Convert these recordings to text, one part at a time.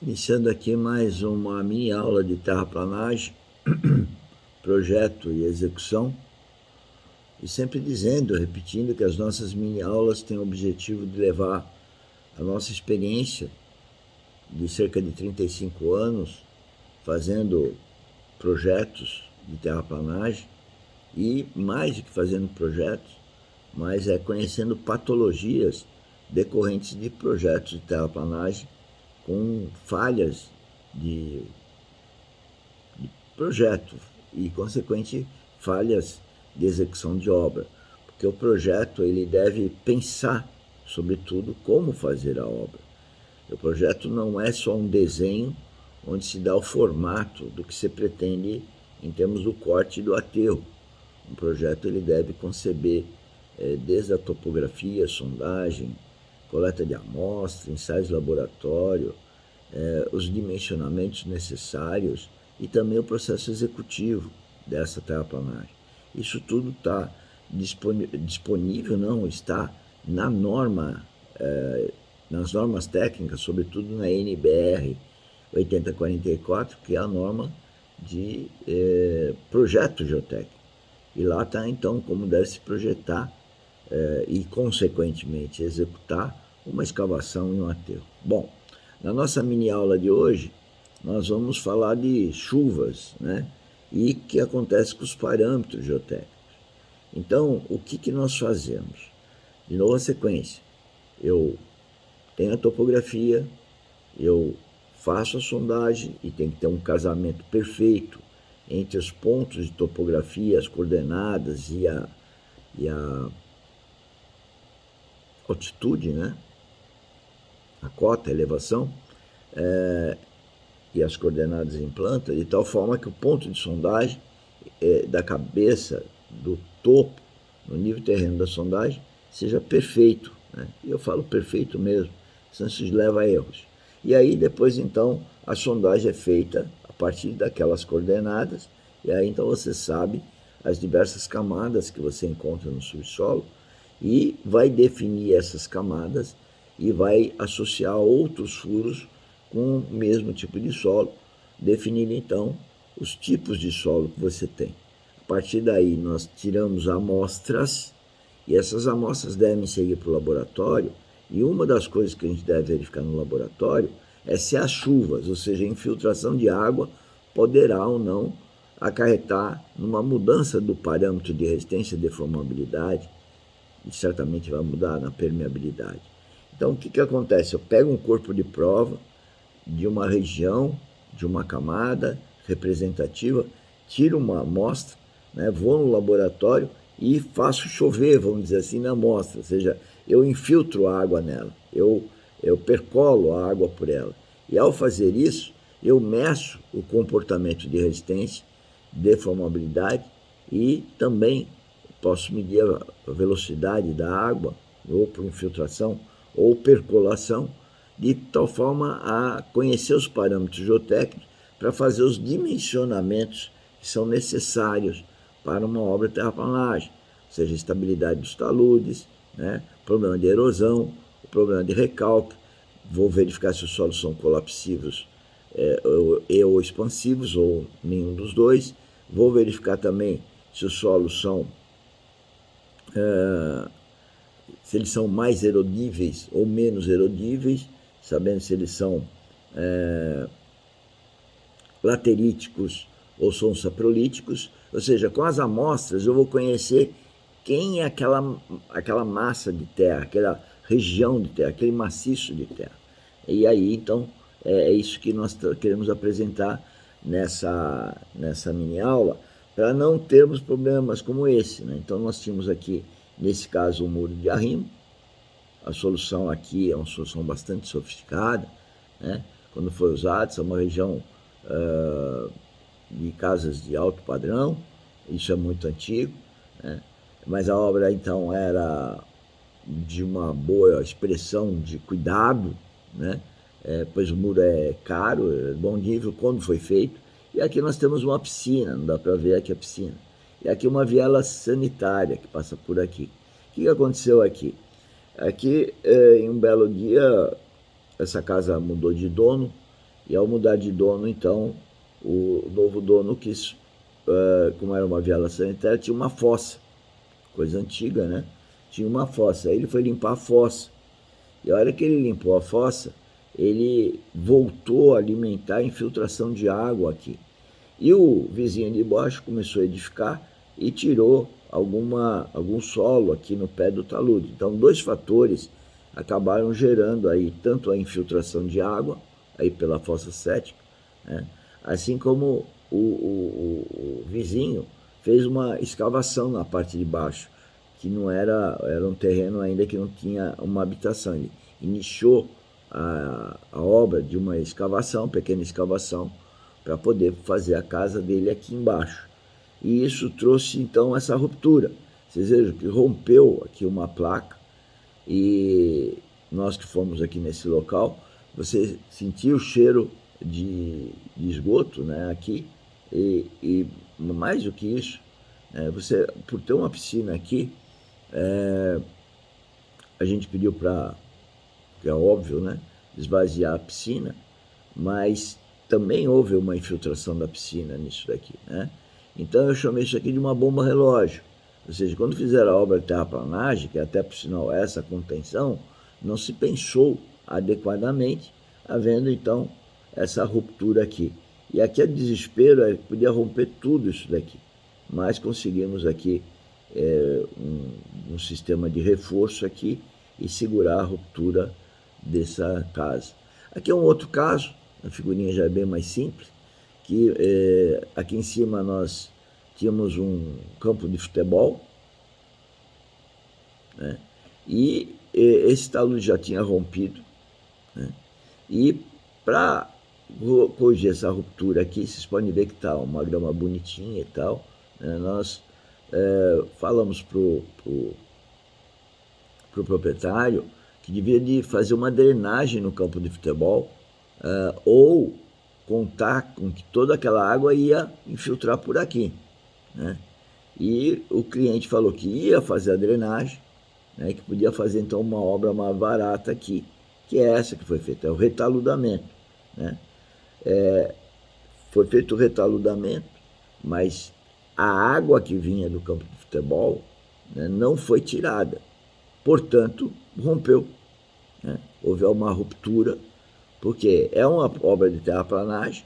Iniciando aqui mais uma mini aula de terraplanagem, projeto e execução, e sempre dizendo, repetindo que as nossas mini aulas têm o objetivo de levar a nossa experiência de cerca de 35 anos fazendo projetos de terraplanagem e mais do que fazendo projetos, mas conhecendo patologias decorrentes de projetos de terraplanagem com falhas de projeto e, consequente, falhas de execução de obra. Porque o projeto ele deve pensar, sobretudo, como fazer a obra. O projeto não é só um desenho onde se dá o formato do que se pretende em termos do corte e do aterro. Um projeto ele deve conceber desde a topografia, sondagem, coleta de amostra, ensaios de laboratório, os dimensionamentos necessários e também o processo executivo dessa terraplanagem. Isso tudo está disponível, não, está na norma, nas normas técnicas, sobretudo na NBR 8044, que é a norma de projeto geotécnico. E lá está, então, como deve se projetar e, consequentemente, executar uma escavação e um aterro. Bom, na nossa mini aula de hoje, nós vamos falar de chuvas, né? E o que acontece com os parâmetros geotécnicos. Então, o que nós fazemos? De novo a sequência. Eu tenho a topografia, eu faço a sondagem e tem que ter um casamento perfeito entre os pontos de topografia, as coordenadas e a altitude, né? A cota, a elevação, e as coordenadas em planta, de tal forma que o ponto de sondagem da cabeça, do topo, no nível terreno da sondagem, seja perfeito, né? E eu falo perfeito mesmo, senão isso leva a erros. E aí depois, então, a sondagem é feita a partir daquelas coordenadas, e aí então você sabe as diversas camadas que você encontra no subsolo e vai definir essas camadas e vai associar outros furos com o mesmo tipo de solo, definindo então os tipos de solo que você tem. A partir daí nós tiramos amostras e essas amostras devem seguir para o laboratório, e uma das coisas que a gente deve verificar no laboratório é se as chuvas, ou seja, a infiltração de água, poderá ou não acarretar numa mudança do parâmetro de resistência e deformabilidade, e certamente vai mudar na permeabilidade. Então, o que acontece? Eu pego um corpo de prova de uma região, de uma camada representativa, tiro uma amostra, né, vou no laboratório e faço chover, vamos dizer assim, na amostra, ou seja, eu infiltro a água nela, eu percolo a água por ela. E ao fazer isso, eu meço o comportamento de resistência, deformabilidade e também posso medir a velocidade da água, ou por infiltração, ou percolação, de tal forma a conhecer os parâmetros geotécnicos para fazer os dimensionamentos que são necessários para uma obra de terraplanagem, ou seja, a estabilidade dos taludes, né, problema de erosão, o problema de recalque, vou verificar se os solos são colapsivos ou expansivos, ou nenhum dos dois, vou verificar também se os solos são se eles são mais erodíveis ou menos erodíveis, sabendo se eles são lateríticos ou são saprolíticos, ou seja, com as amostras eu vou conhecer quem é aquela massa de terra, aquela região de terra, aquele maciço de terra. E aí, então, é isso que nós queremos apresentar nessa mini aula, para não termos problemas como esse, né? Então, nós tínhamos aqui, nesse caso, um muro de arrimo. A solução aqui é uma solução bastante sofisticada, né? Quando foi usada, é uma região de casas de alto padrão, isso é muito antigo, né? Mas a obra, então, era de uma boa expressão de cuidado, né? Pois o muro é caro, é bom nível quando foi feito. E aqui nós temos uma piscina, não dá para ver aqui a piscina. E aqui uma viela sanitária que passa por aqui. O que aconteceu aqui? Aqui, em um belo dia, essa casa mudou de dono E ao mudar de dono, então, o novo dono quis, como era uma viela sanitária, tinha uma fossa, coisa antiga, né? Tinha uma fossa. Aí ele foi limpar a fossa. E a hora que ele limpou a fossa, ele voltou a alimentar a infiltração de água aqui. E o vizinho de baixo começou a edificar e tirou algum solo aqui no pé do talude. Então, dois fatores acabaram gerando aí tanto a infiltração de água, aí pela fossa séptica, né? Assim como o vizinho fez uma escavação na parte de baixo, que não era um terreno ainda que não tinha uma habitação. Ele iniciou a obra de uma escavação, pequena escavação, para poder fazer a casa dele aqui embaixo. E isso trouxe então essa ruptura. Vocês vejam que rompeu aqui uma placa, e nós que fomos aqui nesse local, você sentiu o cheiro de esgoto, né, aqui, e mais do que isso, você, por ter uma piscina aqui, a gente pediu para, que é óbvio, né, esvaziar a piscina, mas também houve uma infiltração da piscina nisso daqui, né? Então eu chamei isso aqui de uma bomba relógio. Ou seja, quando fizeram a obra de terraplanagem, que até por sinal essa contenção, não se pensou adequadamente, havendo então essa ruptura aqui. E aqui é desespero, podia romper tudo isso daqui, mas conseguimos aqui um sistema de reforço aqui e segurar a ruptura dessa casa. Aqui é um outro caso, a figurinha já é bem mais simples, que aqui em cima nós tínhamos um campo de futebol, né? E esse talude já tinha rompido, né? E para corrigir essa ruptura aqui, vocês podem ver que está uma grama bonitinha e tal, né? Nós falamos para o proprietário que devia de fazer uma drenagem no campo de futebol, ou contar com que toda aquela água ia infiltrar por aqui, né? E o cliente falou que ia fazer a drenagem, né, que podia fazer então uma obra mais barata aqui, que é essa que foi feita, é o retaludamento, né? Foi feito o retaludamento, mas a água que vinha do campo de futebol, né, não foi tirada, portanto rompeu, né? Houve uma ruptura, porque é uma obra de terraplanagem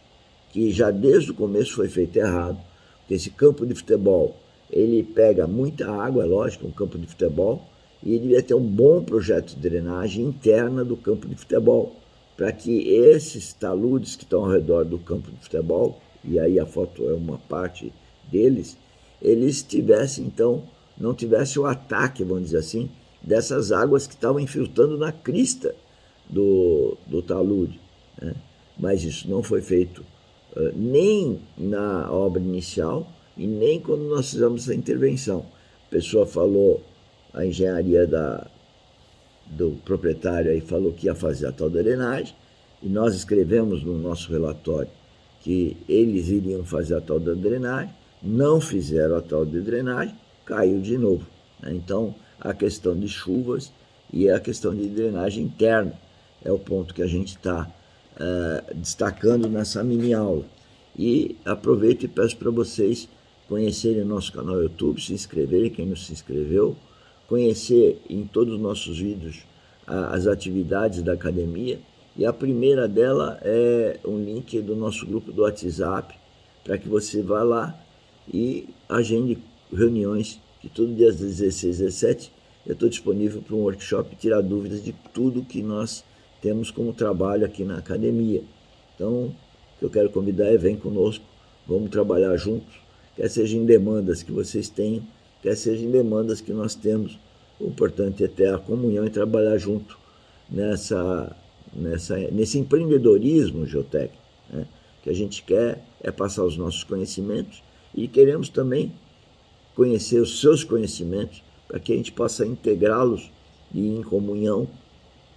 que já desde o começo foi feita errado, porque esse campo de futebol, ele pega muita água, é lógico, um campo de futebol, e ele devia ter um bom projeto de drenagem interna do campo de futebol, para que esses taludes que estão ao redor do campo de futebol, e aí a foto é uma parte deles, eles tivessem, então, não tivessem o ataque, vamos dizer assim, dessas águas que estavam infiltrando na crista do talude, né? Mas isso não foi feito nem na obra inicial e nem quando nós fizemos essa intervenção. A pessoa falou, a engenharia do proprietário aí falou que ia fazer a tal drenagem, e nós escrevemos no nosso relatório que eles iriam fazer a tal da drenagem, não fizeram a tal de drenagem, caiu de novo, né? Então, a questão de chuvas e a questão de drenagem interna é o ponto que a gente está destacando nessa mini aula. E aproveito e peço para vocês conhecerem o nosso canal YouTube, se inscreverem, quem não se inscreveu, conhecer em todos os nossos vídeos as atividades da academia, e a primeira dela é um link do nosso grupo do WhatsApp, para que você vá lá e agende reuniões, que todo dia às 16 às 17 eu estou disponível para um workshop e tirar dúvidas de tudo que nós temos como trabalho aqui na academia. Então, o que eu quero convidar é: vem conosco, vamos trabalhar juntos, quer seja em demandas que vocês tenham, quer seja em demandas que nós temos. O importante é ter a comunhão e trabalhar junto nesse empreendedorismo geotécnico, né? Que a gente quer é passar os nossos conhecimentos e queremos também conhecer os seus conhecimentos para que a gente possa integrá-los e, em comunhão,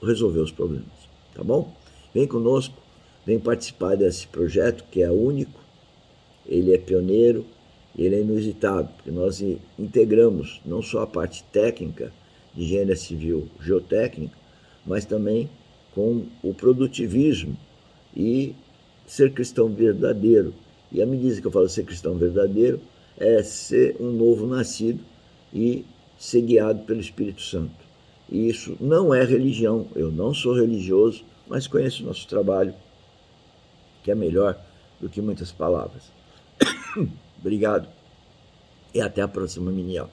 resolver os problemas, tá bom? Vem conosco, vem participar desse projeto que é único, ele é pioneiro, ele é inusitado, porque nós integramos não só a parte técnica de engenharia civil geotécnica, mas também com o produtivismo e ser cristão verdadeiro. E a medida que eu falo ser cristão verdadeiro é ser um novo nascido e ser guiado pelo Espírito Santo. E isso não é religião, eu não sou religioso, mas conheço o nosso trabalho, que é melhor do que muitas palavras. Obrigado e até a próxima mini aula.